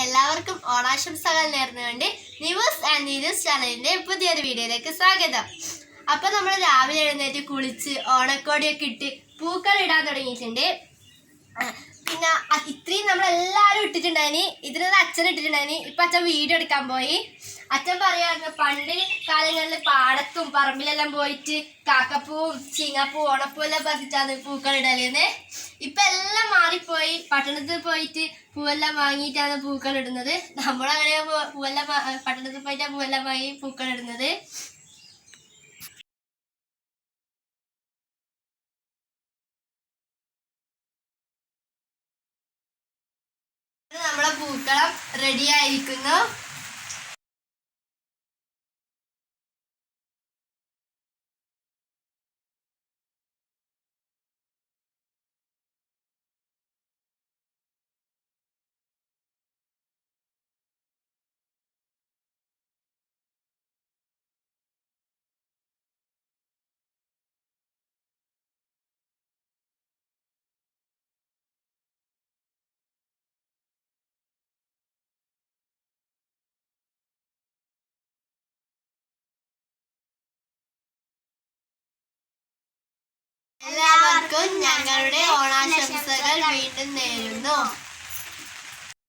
എല്ലാവർക്കും ഓണാശംസകൾ നേർന്നുകൊണ്ട് ന്യൂസ് ആൻഡ് നീരൂസ് ചാനലിന്റെ പുതിയൊരു വീഡിയോയിലേക്ക് സ്വാഗതം. അപ്പൊ നമ്മൾ രാവിലെ എഴുന്നേറ്റ് കുളിച്ച് ഓണക്കോടിയൊക്കെ ഇട്ട് പൂക്കൾ ഇടാൻ തുടങ്ങിയിട്ടുണ്ട്. പിന്നെ ഇത്രയും നമ്മളെല്ലാവരും ഇട്ടിട്ടുണ്ടായിന്. ഇതിനൊരു അച്ഛൻ ഇട്ടിട്ടുണ്ടായിന്. ഇപ്പൊ അച്ഛൻ വീഡിയോ എടുക്കാൻ പോയി. അച്ഛൻ പറയാറുണ്ട് പണ്ട് കാലങ്ങളിൽ പാടത്തും പറമ്പിലെല്ലാം പോയിട്ട് കാക്കപ്പൂവും ചീങ്ങാപ്പൂ ഓണപ്പൂ എല്ലാം പറിച്ചാണ് പൂക്കൾ ഇടലെന്ന്. ഇപ്പൊ എല്ലാം മാറിപ്പോയി. പട്ടണത്തിൽ പോയിട്ട് പൂവെല്ലാം വാങ്ങിയിട്ടാണ് പൂക്കൾ ഇടുന്നത്. നമ്മളങ്ങനെ പൂവെല്ലാം പട്ടണത്തിൽ പോയിട്ടാണ് പൂവെല്ലാം വാങ്ങി പൂക്കൾ ഇടുന്നത്. നമ്മളെ പൂക്കളം റെഡി ആയിരിക്കുന്നു. എല്ലാവർക്കും ഞങ്ങളുടെ ഓണാശംസകൾ വീണ്ടും നേരുന്നു.